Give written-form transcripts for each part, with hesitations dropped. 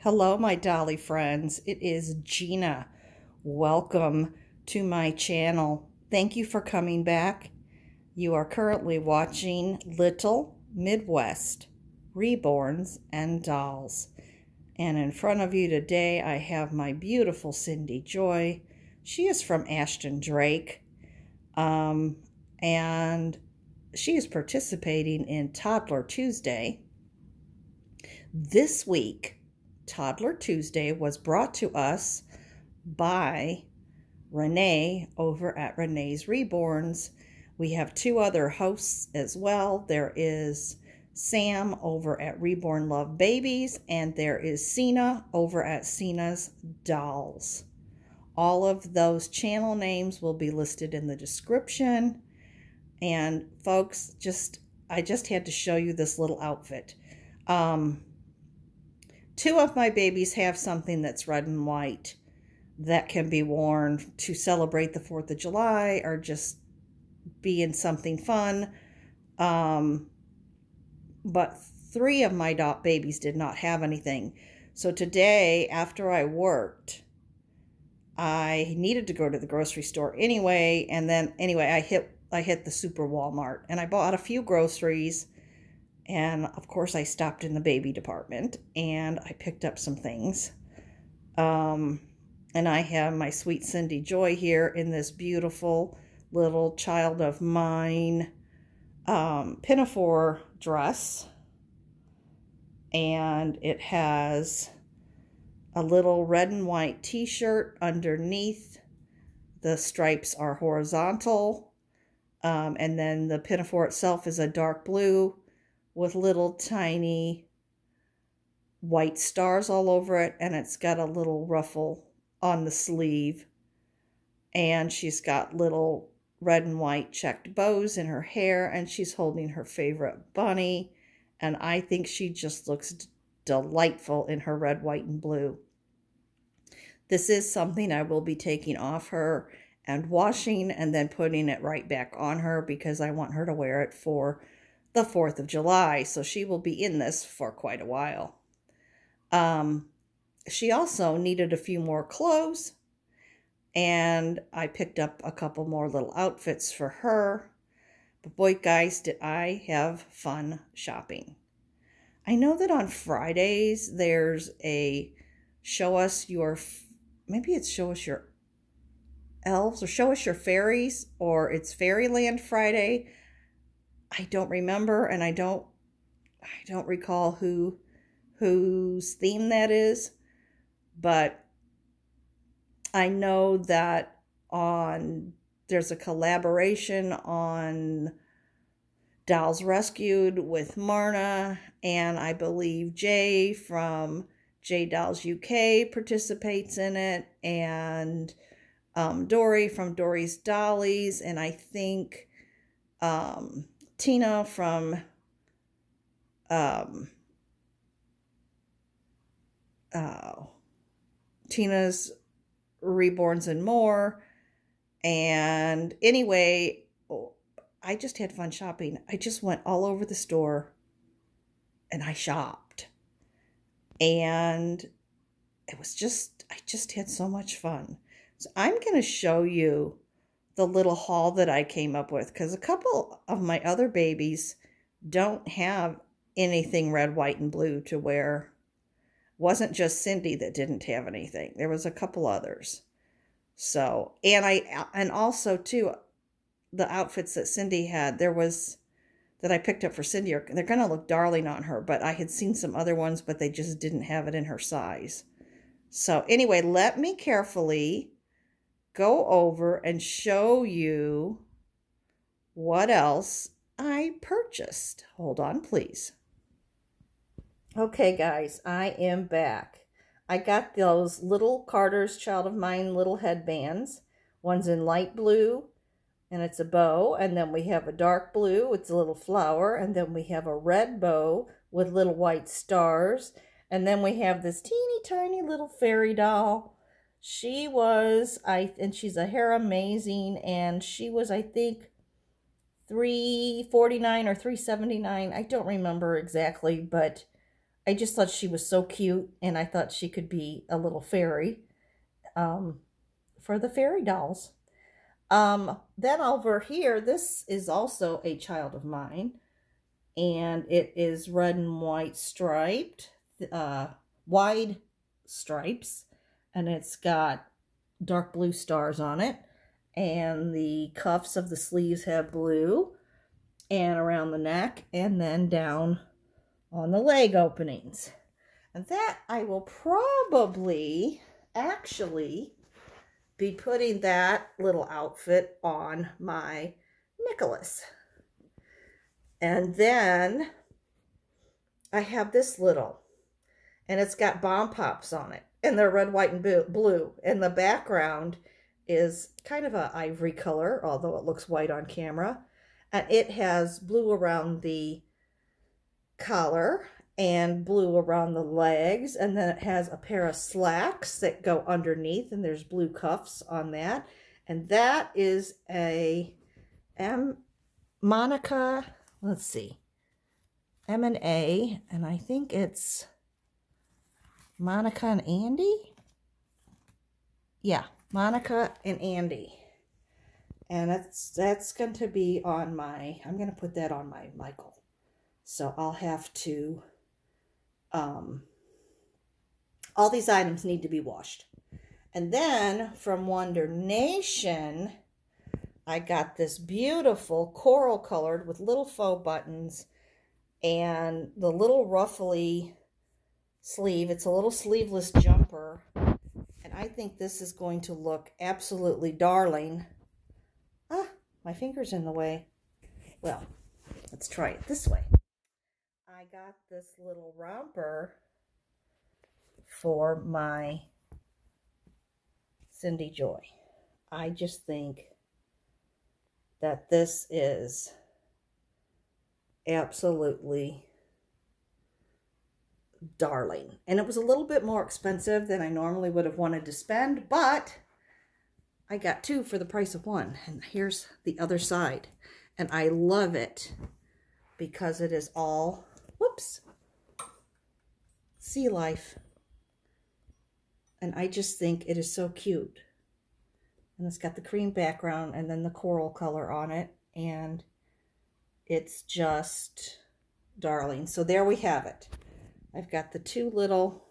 Hello, my dolly friends. It is Gina. Welcome to my channel. Thank you for coming back. You are currently watching Little Midwest Reborns and Dolls. And in front of you today, I have my beautiful Cindy Joy. She is from Ashton Drake. And she is participating in Toddler Tuesday. This week, Toddler Tuesday was brought to us by Renee over at Renee's Reborns. We have two other hosts as well. There is Sam over at Reborn Love Babies, and there is Seena over at Seena's Dolls. All of those channel names will be listed in the description. And folks, I just had to show you this little outfit. Two of my babies have something that's red and white that can be worn to celebrate the 4th of July or just be in something fun. But three of my babies did not have anything. So today, after I worked, I needed to go to the grocery store anyway. And then anyway, I hit the Super Walmart and I bought a few groceries. And of course, I stopped in the baby department and I picked up some things. And I have my sweet Cindy Joy here in this beautiful little child of mine pinafore dress. And it has a little red and white t-shirt underneath. The stripes are horizontal. And then the pinafore itself is a dark blue with little tiny white stars all over it, and it's got a little ruffle on the sleeve, and she's got little red and white checked bows in her hair, and she's holding her favorite bunny, and I think she just looks delightful in her red, white, and blue. This is something I will be taking off her and washing and then putting it right back on her because I want her to wear it for the 4th of July, so she will be in this for quite a while. She also needed a few more clothes, and I picked up a couple more little outfits for her. But boy, guys, did I have fun shopping. I know that on Fridays there's a maybe it's show us your elves or show us your fairies, or it's Fairyland Friday. I don't remember, and I don't recall whose theme that is, but I know that there's a collaboration on Dolls Rescued with Marna, and I believe Jay from J Dolls UK participates in it, and Dory from Dory's Dollies, and I think Tina from Tina's Reborns and More. And anyway, I just had fun shopping. I just went all over the store and I shopped. And I just had so much fun. So I'm going to show you the little haul that I came up with, because a couple of my other babies don't have anything red, white, and blue to wear. It wasn't just Cindy that didn't have anything. There was a couple others. So, and also too, the outfits that Cindy had, that I picked up for Cindy, they're going to look darling on her, but I had seen some other ones, but they just didn't have it in her size. So anyway, let me carefully go over and show you what else I purchased. Hold on, please. Okay, guys, I am back. I got those little Carter's Child of Mine little headbands. One's in light blue, and it's a bow. And then we have a dark blue, it's a little flower. And then we have a red bow with little white stars. And then we have this teeny tiny little fairy doll. She was, and she's a hair amazing, and she was, I think, $349 or $379. I don't remember exactly, but I just thought she was so cute, and I thought she could be a little fairy for the fairy dolls. Then over here, this is also a child of mine, and it is red and white striped, wide stripes, and it's got dark blue stars on it, and the cuffs of the sleeves have blue, and around the neck, and then down on the leg openings. And that I will probably actually be putting that little outfit on my Nicholas. And then I have this little, and it's got bomb pops on it, and they're red, white, and blue. And the background is kind of an ivory color, although it looks white on camera. And it has blue around the collar and blue around the legs, and then it has a pair of slacks that go underneath, and there's blue cuffs on that. And that is a Monica, let's see, M&A, and I think it's Monica and Andy. Yeah, Monica and Andy. And that's going to be on my, I'm going to put that on my Michael. So I'll have to, all these items need to be washed. And then from Wonder Nation, I got this beautiful coral colored with little faux buttons and the little ruffly sleeve. It's a little sleeveless jumper. And I think this is going to look absolutely darling. Ah, my finger's in the way. Well, let's try it this way. I got this little romper for my Cindy Joy. I just think that this is absolutely darling. And it was a little bit more expensive than I normally would have wanted to spend, but I got two for the price of one. And here's the other side. And I love it because it is all, whoops, sea life. And I just think it is so cute. And it's got the cream background and then the coral color on it. And it's just darling. So there we have it. I've got the two little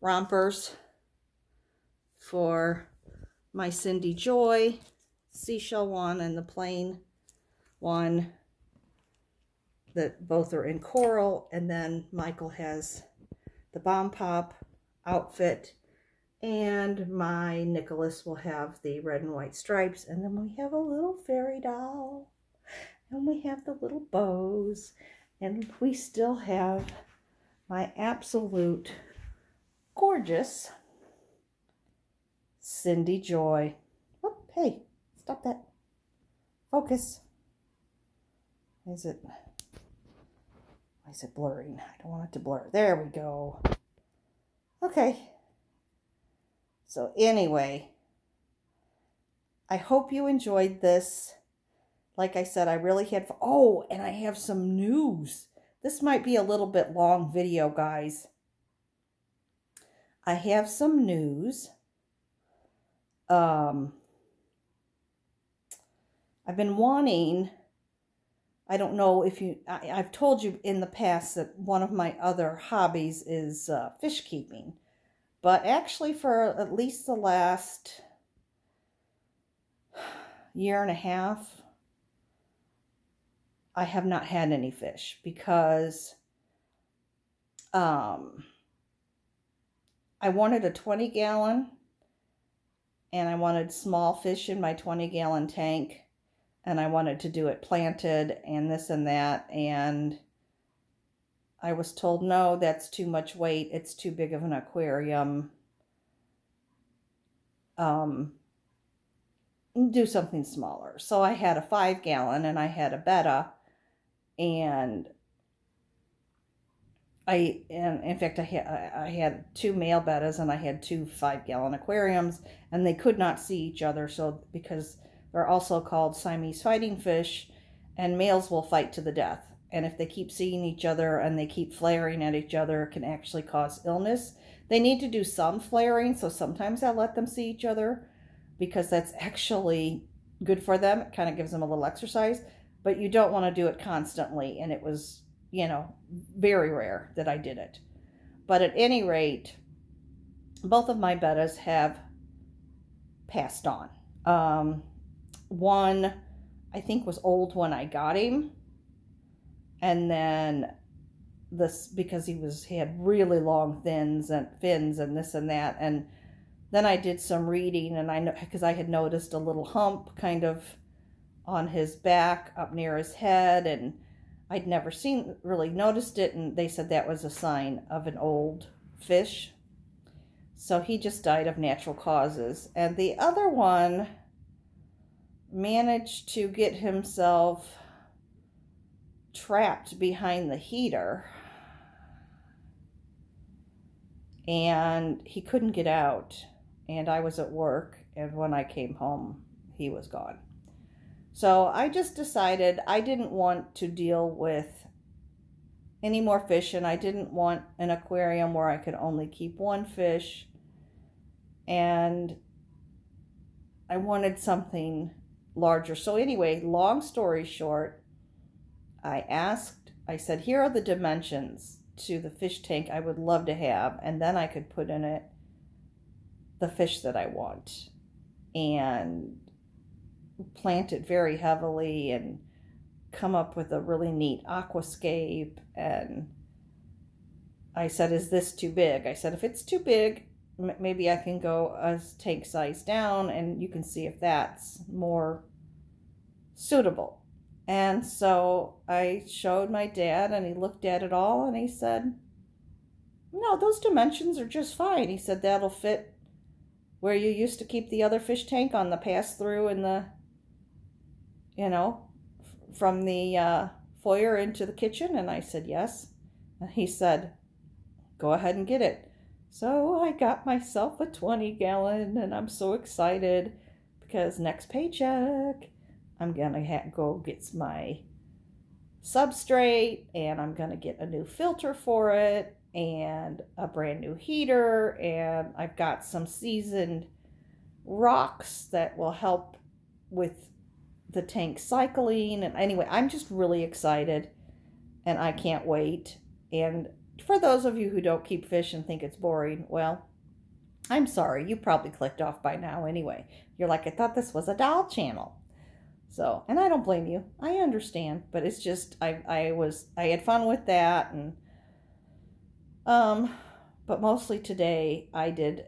rompers for my Cindy Joy, seashell one, and the plain one that both are in coral. And then Michael has the bomb pop outfit, and my Nicholas will have the red and white stripes. And then we have a little fairy doll, and we have the little bows, and we still have my absolute gorgeous Cindy Joy. Oh, hey, stop that. Focus. Why is it blurring? I don't want it to blur. There we go. Okay. So anyway, I hope you enjoyed this. Like I said, I really had fun. Oh, and I have some news. This might be a little bit long video, guys. I have some news. I've been wanting, I don't know if you, I've told you in the past that one of my other hobbies is fish keeping. But actually for at least the last year and a half, I have not had any fish because I wanted a 20-gallon and I wanted small fish in my 20-gallon tank, and I wanted to do it planted and this and that, and I was told, no, that's too much weight. It's too big of an aquarium. Do something smaller. So I had a 5-gallon and I had a betta, and in fact, I had two male bettas and I had two 5-gallon aquariums, and they could not see each other. So because they're also called Siamese fighting fish, and males will fight to the death. And if they keep seeing each other and they keep flaring at each other, it can actually cause illness. They need to do some flaring, so sometimes I let them see each other because that's actually good for them. It kind of gives them a little exercise, but you don't want to do it constantly. And it was, very rare that I did it. But at any rate, both of my bettas have passed on. One, I think, was old when I got him. And then this, because he had really long fins and this and that. And then I did some reading, and I know, because I had noticed a little hump kind of on his back up near his head, and I'd never really noticed it, and they said that was a sign of an old fish. So he just died of natural causes. And the other one managed to get himself trapped behind the heater, and he couldn't get out. And I was at work, and when I came home, he was gone. So I just decided I didn't want to deal with any more fish, and I didn't want an aquarium where I could only keep one fish, and I wanted something larger. So anyway, long story short, I said, here are the dimensions to the fish tank I would love to have, and then I could put in it the fish that I want and plant it very heavily and come up with a really neat aquascape. And I said, is this too big? I said, if it's too big, maybe I can go a tank size down, and you can see if that's more suitable. And so I showed my dad, and he looked at it all, and he said, no, those dimensions are just fine. He said, that'll fit where you used to keep the other fish tank on the pass-through in the, from the foyer into the kitchen. And I said, yes. And he said, go ahead and get it. So I got myself a 20-gallon, and I'm so excited because next paycheck, I'm going to go get my substrate, and I'm going to get a new filter for it and a brand new heater, and I've got some seasoned rocks that will help with the tank cycling. And anyway, I'm just really excited, and I can't wait. And for those of you who don't keep fish and think it's boring, well, I'm sorry. You probably clicked off by now anyway. You're like, I thought this was a doll channel. So, and I don't blame you. I understand, but it's just, I had fun with that. And but mostly today I did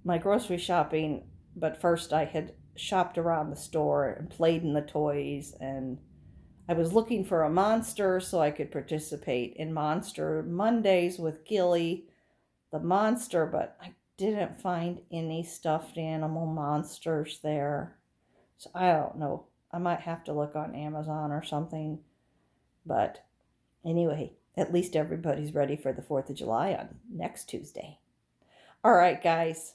my grocery shopping, but first I had shopped around the store and played in the toys, and I was looking for a monster so I could participate in Monster Mondays with Gilly, the monster, but I didn't find any stuffed animal monsters there. So I don't know. I might have to look on Amazon or something. But anyway, at least everybody's ready for the 4th of July on next Tuesday. All right, guys.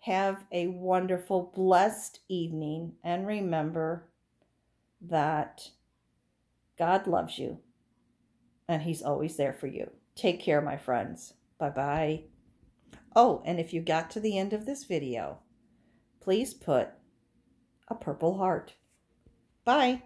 Have a wonderful, blessed evening. And remember that God loves you, and He's always there for you. Take care, my friends. Bye-bye. Oh, and if you got to the end of this video, please put a purple heart. Bye.